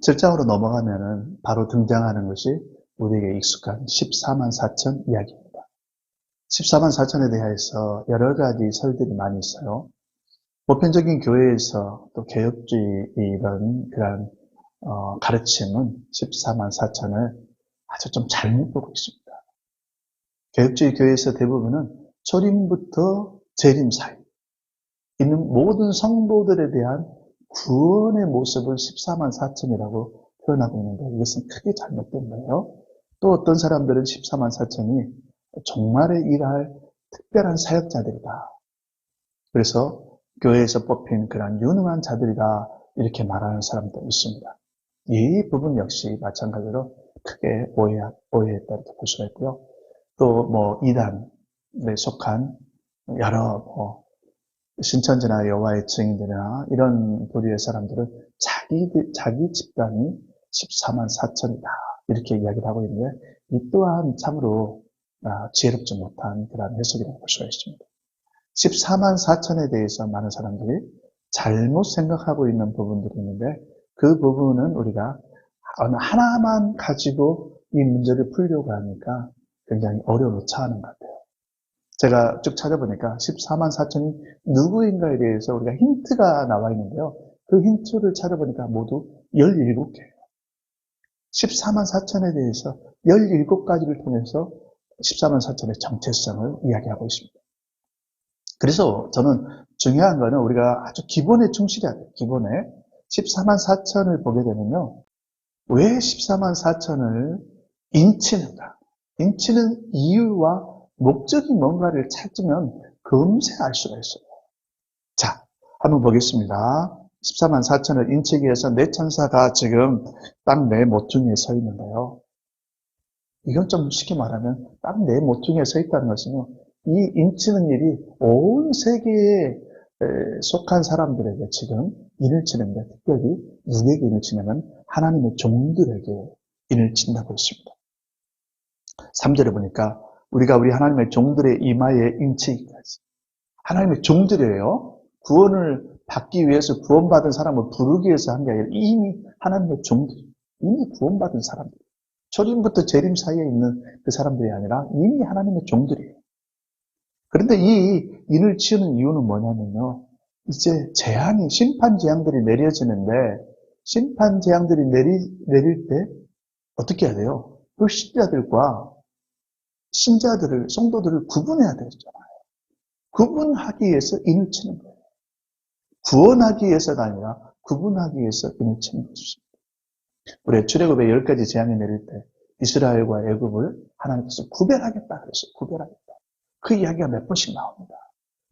7장으로 넘어가면은 바로 등장하는 것이 우리에게 익숙한 14만 4천 이야기입니다. 14만 4천에 대해서 여러 가지 설들이 많이 있어요. 보편적인 교회에서 또 개혁주의 이런 그런 가르침은 14만 4천을 아주 좀 잘못 보고 있습니다. 개혁주의 교회에서 대부분은 초림부터 재림 사이 있는 모든 성도들에 대한 구원의 모습을 14만 4천이라고 표현하고 있는데 이것은 크게 잘못된 거예요. 또 어떤 사람들은 14만 4천이 종말에 일할 특별한 사역자들이다. 그래서 교회에서 뽑힌 그런 유능한 자들이다 이렇게 말하는 사람도 있습니다. 이 부분 역시 마찬가지로 크게 오해했다 이렇게 볼 수가 있고요. 또 이단에 속한 여러 신천지나 여호와의 증인들이나 이런 부류의 사람들은 자기 집단이 14만 4천이다 이렇게 이야기를 하고 있는데 이 또한 참으로 지혜롭지 못한 그런 해석이라고 볼 수가 있습니다. 14만 4천에 대해서 많은 사람들이 잘못 생각하고 있는 부분들이 있는데 그 부분은 우리가 어느 하나만 가지고 이 문제를 풀려고 하니까 굉장히 어려움을 처하는 것 같아요. 제가 쭉 찾아보니까 14만 4천이 누구인가에 대해서 우리가 힌트가 나와 있는데요. 그 힌트를 찾아보니까 모두 17개예요. 14만 4천에 대해서 17가지를 통해서 14만 4천의 정체성을 이야기하고 있습니다. 그래서 저는 중요한 거는 우리가 아주 기본에 충실해야 돼요. 기본에 14만 4천을 보게 되면요. 왜 14만 4천을 인치는가? 인치는 이유와 목적이 뭔가를 찾으면 금세 알 수가 있어요. 자, 한번 보겠습니다. 14만 4천을 인치기 위해서 네 천사가 지금 딱 내 모퉁이에 서 있는데요. 이건 좀 쉽게 말하면 딱 내 모퉁이에 서 있다는 것은요. 이 인치는 일이 온 세계에 속한 사람들에게 지금 인을 치는데 특별히 누구에게 인을 치냐면 하나님의 종들에게 인을 친다고 했습니다. 3절에 보니까 우리가 우리 하나님의 종들의 이마에 인치기까지. 하나님의 종들이에요. 구원을 받기 위해서 구원받은 사람을 부르기 위해서 한 게 아니라 이미 하나님의 종들, 이미 구원받은 사람들. 초림부터 재림 사이에 있는 그 사람들이 아니라 이미 하나님의 종들이에요. 그런데 이 인을 치우는 이유는 뭐냐면요. 이제 심판 재앙들이 내려지는데 심판 재앙들이 내릴 때 어떻게 해야 돼요? 불신자들과 신자들을, 성도들을 구분해야 되잖아요. 구분하기 위해서 인을 치는 거예요. 구원하기 위해서가 아니라 구분하기 위해서 인을 치는 것입니다. 우리 출애굽에 10가지 재앙이 내릴 때 이스라엘과 애굽을 하나님께서 구별하겠다 그랬어요. 구별하겠다. 그 이야기가 몇 번씩 나옵니다.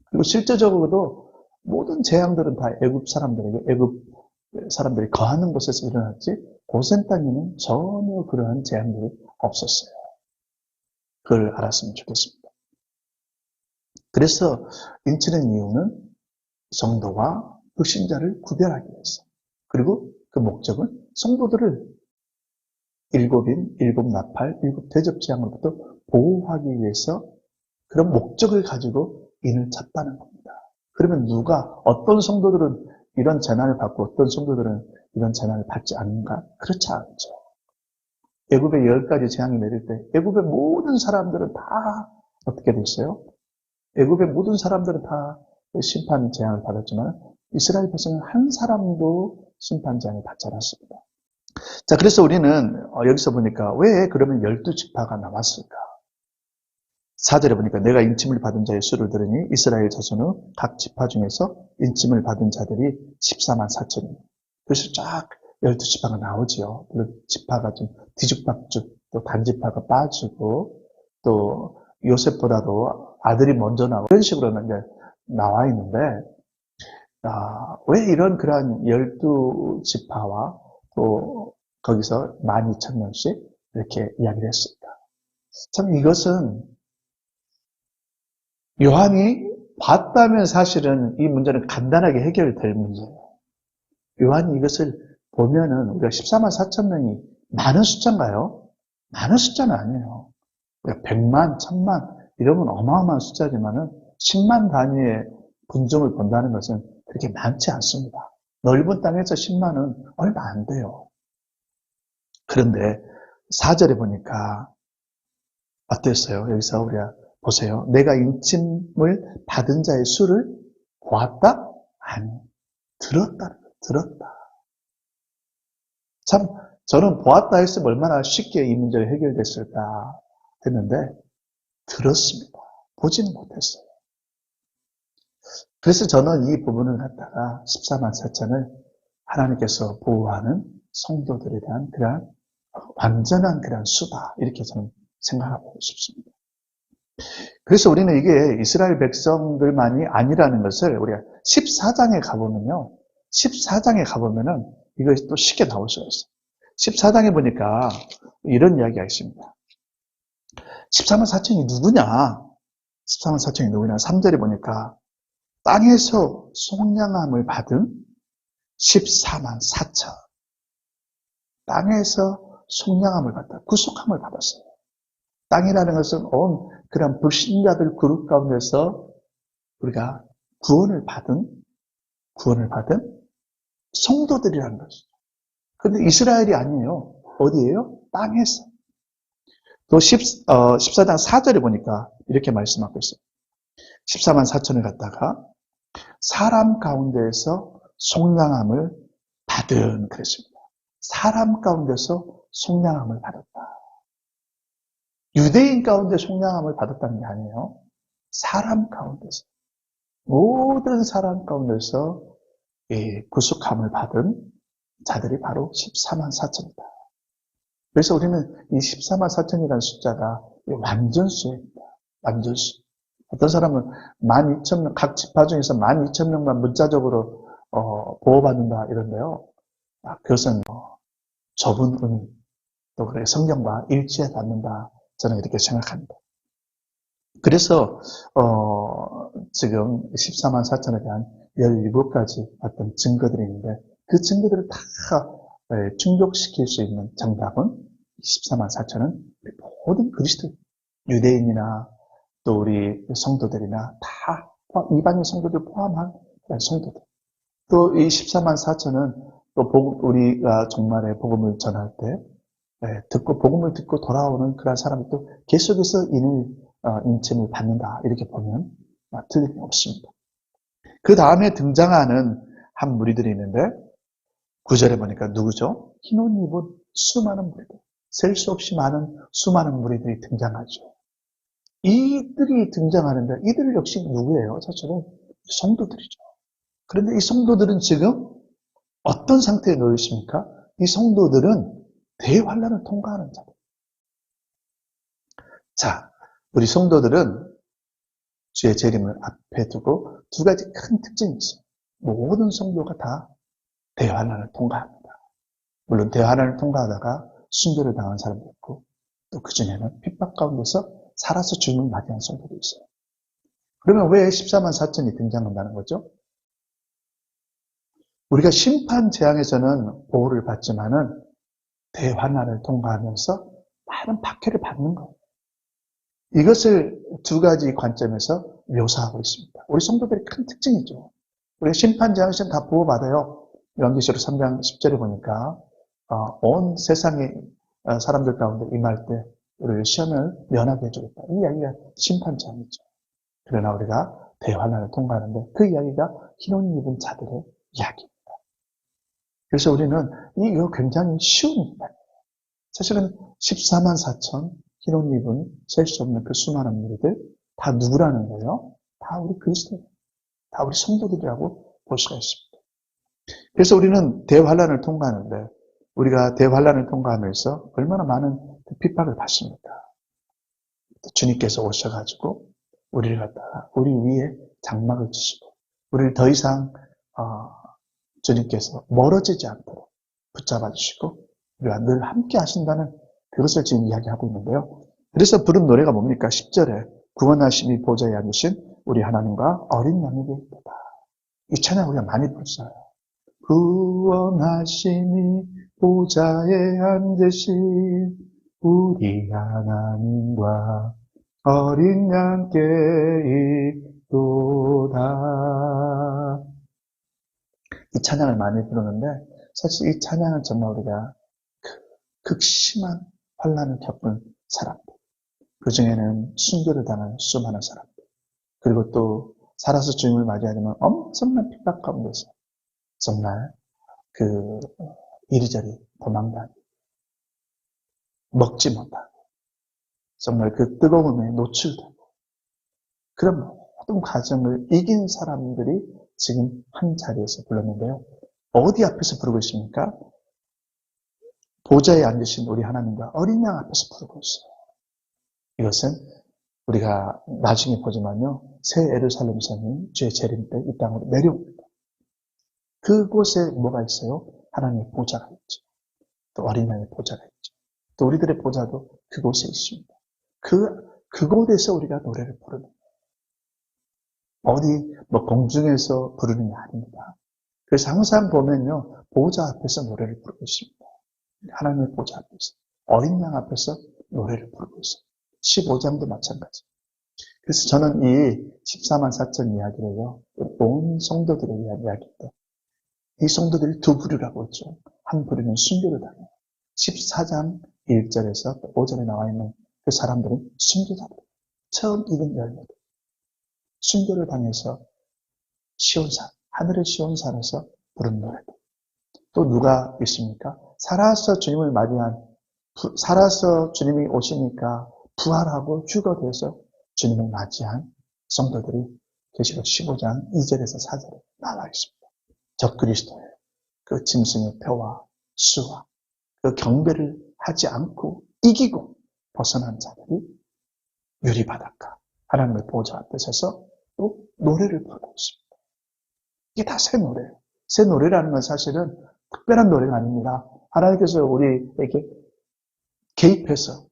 그리고 실제적으로도 모든 재앙들은 다 애굽 사람들이 거하는 곳에서 일어났지 고센 땅에는 전혀 그러한 재앙들이 없었어요. 그걸 알았으면 좋겠습니다. 그래서 인치는 이유는 성도와 불신자를 구별하기 위해서. 그리고 그 목적은 성도들을 일곱 나팔, 일곱 대접 재앙으로부터 보호하기 위해서 그런 목적을 가지고 인을 쳤다는 겁니다. 그러면 어떤 성도들은 이런 재난을 받고 어떤 성도들은 이런 재난을 받지 않는가? 그렇지 않죠. 애굽의 10가지 재앙이 내릴 때 애굽의 모든 사람들은 다 어떻게 됐어요? 애굽의 모든 사람들은 다 심판 재앙을 받았지만 이스라엘 백성은 한 사람도 심판 재앙을 받지 않았습니다. 자, 그래서 우리는 여기서 보니까 왜 그러면 12지파가 나왔을까? 4절에 보니까 내가 인침을 받은 자의 수를 들으니 이스라엘 자손의 각 지파 중에서 인침을 받은 자들이 14만 4천입니다. 그래서 쫙 12지파가 나오지요. 물론 지파가 좀 뒤죽박죽 또 단지파가 빠지고 또 요셉보다도 아들이 먼저 나오고 이런 식으로 이제 나와 있는데 왜 이런 그러한 12지파와 또 거기서 12,000명씩 이렇게 이야기를 했습니다. 참 이것은 요한이 봤다면 사실은 이 문제는 간단하게 해결될 문제예요. 요한이 이것을 보면은 우리가 14만 4천 명이 많은 숫자인가요? 많은 숫자는 아니에요. 100만, 1000만 이러면 어마어마한 숫자지만은 10만 단위의 군중을 본다는 것은 그렇게 많지 않습니다. 넓은 땅에서 10만은 얼마 안 돼요. 그런데 4절에 보니까 어땠어요? 여기서 우리가 보세요. 내가 인침을 받은 자의 수를 보았다? 아니, 들었다. 참, 저는 보았다 했으면 얼마나 쉽게 이 문제가 해결됐을까 했는데, 들었습니다. 보지는 못했어요. 그래서 저는 이 부분을 갖다가 14만 4천을 하나님께서 보호하는 성도들에 대한 그러한 완전한 그러한 수다. 이렇게 저는 생각하고 싶습니다. 그래서 우리는 이게 이스라엘 백성들만이 아니라는 것을 우리가 14장에 가보면요. 14장에 가보면은 이것이 또 쉽게 나올 수가 있어요. 14장에 보니까 이런 이야기가 있습니다. 14만 4천이 누구냐? 14만 4천이 누구냐? 3절에 보니까 땅에서 속량함을 받은 14만 4천. 땅에서 속량함을 받다. 구속함을 받았어요. 땅이라는 것은 온 그런 불신자들 그룹 가운데서 우리가 구원을 받은 성도들이라는 것이죠. 그런데 이스라엘이 아니에요. 어디예요? 땅에서. 또 14장 4절에 보니까 이렇게 말씀하고 있어요. 14만 4천을 갖다가 사람 가운데에서 속량함을 받은 그랬습니다. 사람 가운데서 속량함을 받았다. 유대인 가운데 속량함을 받았다는 게 아니에요. 사람 가운데서. 모든 사람 가운데서 구속함을 받은 자들이 바로 14만 4천이다. 그래서 우리는 이 14만 4천이라는 숫자가 완전수입니다. 완전수. 어떤 사람은 12,000명, 각 지파 중에서 12,000명만 문자적으로 보호받는다 이런데요. 그것은 좁은 의미, 또 그래 성경과 일치하지 않는다. 저는 이렇게 생각합니다. 그래서 지금 14만 4천에 대한 17가지 어떤 증거들이 있는데 그 증거들을 다 충족시킬 수 있는 정답은 14만 4천은 모든 그리스도 유대인이나 또 우리 성도들이나 다 이방인 성도들 포함한 성도들. 또 이 14만 4천은 또 우리가 정말의 복음을 전할 때 복음을 듣고 돌아오는 그런 사람도 계속해서 인침을 받는다. 이렇게 보면 틀림이 없습니다. 그 다음에 등장하는 한 무리들이 있는데 9절에 보니까 누구죠? 흰 옷 입은 수많은 무리들. 셀 수 없이 많은 수많은 무리들이 등장하죠. 이들이 등장하는데 이들 역시 누구예요? 사실은 성도들이죠. 그런데 이 성도들은 지금 어떤 상태에 놓여 있습니까? 이 성도들은 대환란을 통과하는 자들. 자, 우리 성도들은 주의 재림을 앞에 두고 두 가지 큰 특징이 있어요. 모든 성도가 다 대환란을 통과합니다. 물론 대환란을 통과하다가 순교를 당한 사람도 있고 또 그중에는 핍박 가운데서 살아서 주님을 맞이한 성도도 있어요. 그러면 왜 14만 4천이 등장한다는 거죠? 우리가 심판 재앙에서는 보호를 받지만은 대환란을 통과하면서 많은 박해를 받는 거예요. 이것을 두 가지 관점에서 묘사하고 있습니다. 우리 성도들의 큰 특징이죠. 우리 심판 재앙에서는 다 보호받아요. 요한계시록 3장 10절에 보니까 온 세상의 사람들 가운데 임할 때 우리를 시험을 면하게 해주겠다. 이 이야기가 심판 재앙이죠. 그러나 우리가 대환란을 통과하는데 그 이야기가 흰 옷 입은 자들의 이야기입니다. 그래서 우리는 이거 굉장히 쉬운 이야기예요. 사실은 14만 4천 흰 옷 입은 셀 수 없는 그 수많은 무리들 다 누구라는 거예요? 다 우리 그리스도, 다 우리 성도들이라고 볼 수가 있습니다. 그래서 우리는 대환란을 통과하는데 우리가 대환란을 통과하면서 얼마나 많은 핍박을 받습니까? 주님께서 오셔가지고 우리를 갖다가 우리 위에 장막을 치시고 우리를 더 이상 주님께서 멀어지지 않도록 붙잡아 주시고 우리가 늘 함께 하신다는 그것을 지금 이야기하고 있는데요. 그래서 부른 노래가 뭡니까? 10절에 구원하심이 보좌에 앉으신 우리 하나님과 어린 양에게 있다. 이 찬양 우리가 많이 불러요. 구원하심이 보좌에 앉으신 우리 하나님과 어린 양께 있도다. 이 찬양을 많이 부르는데 사실 이 찬양은 정말 우리가 극심한 환난을 겪은 사람들, 그 중에는 순교를 당한 수많은 사람들, 그리고 또 살아서 주님을 맞이하려면 엄청난 핍박 가운데서 정말 그 이리저리 도망다니고 먹지 못하고 정말 그 뜨거움에 노출되고 그런 모든 과정을 이긴 사람들이 지금 한 자리에서 불렀는데요. 어디 앞에서 부르고 있습니까? 보좌에 앉으신 우리 하나님과 어린 양 앞에서 부르고 있어요. 이것은 우리가 나중에 보지만요. 새 예루살렘 성이 주의 재림 때 이 땅으로 내려옵니다. 그곳에 뭐가 있어요? 하나님의 보좌가 있죠. 또 어린 양의 보좌가 있죠. 또 우리들의 보좌도 그곳에 있습니다. 그곳에서 우리가 노래를 부르는 거예요. 어디 공중에서 부르는 게 아닙니다. 그래서 항상 보면요. 보좌 앞에서 노래를 부르고 있습니다. 하나님의 보좌 앞에서. 어린 양 앞에서 노래를 부르고 있어요. 15장도 마찬가지. 그래서 저는 이 14만 4천 이야기를요. 온 성도들에 대한 이야기인데 이 성도들이 두 부류라고 했죠. 한 부류는 순교를 당해요. 14장 1절에서 5절에 나와 있는 그 사람들은 순교자들. 처음 익은 열매들. 순교를 당해서 시온산, 하늘의 시온산에서 부른 노래들. 또 누가 있습니까? 살아서 주님을 맞이한, 살아서 주님이 오시니까 부활하고 휴거돼서 주님을 맞이한 성도들이 계시록 15장 2절에서 4절에 나와 있습니다. 적그리스도의 그 짐승의 표와 수와 그 경배를 하지 않고 이기고 벗어난 자들이 유리바닷가 하나님의 보좌 앞에 서서 또 노래를 부르고 있습니다. 이게 다 새 노래예요. 새 노래라는 건 사실은 특별한 노래가 아닙니다. 하나님께서 우리에게 개입해서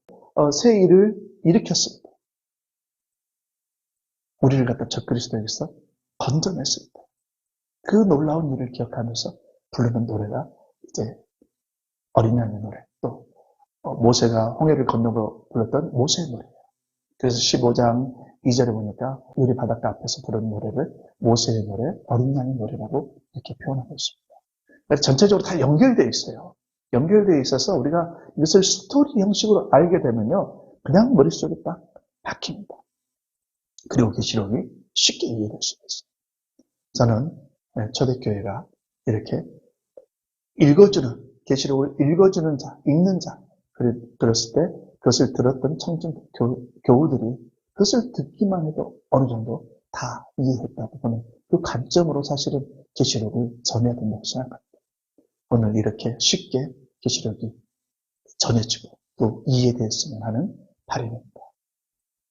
새 일을 일으켰습니다. 우리를 갖다 적그리스도에게서 건져냈습니다. 그 놀라운 일을 기억하면서 부르는 노래가 이제 어린 양의 노래, 또 모세가 홍해를 건너고 불렀던 모세의 노래예요. 그래서 15장 2절에 보니까 유리 바닷가 앞에서 부르는 노래를 모세의 노래, 어린 양의 노래라고 이렇게 표현하고 있습니다. 그래서 전체적으로 다 연결되어 있어요. 연결되어 있어서 우리가 이것을 스토리 형식으로 알게 되면요, 그냥 머릿속에 딱 박힙니다. 그리고 계시록이 쉽게 이해될 수 있어요. 저는 초대교회가 이렇게 읽어주는, 계시록을 읽어주는 자, 읽는 자, 그랬을 때 그것을 들었던 청중 교우들이 그것을 듣기만 해도 어느 정도 다 이해했다고 보는 그 관점으로 사실은 계시록을 전해야 된다고 생각합니다. 오늘 이렇게 쉽게 계시록이 전해지고 또 이해되었으면 하는 바람입니다.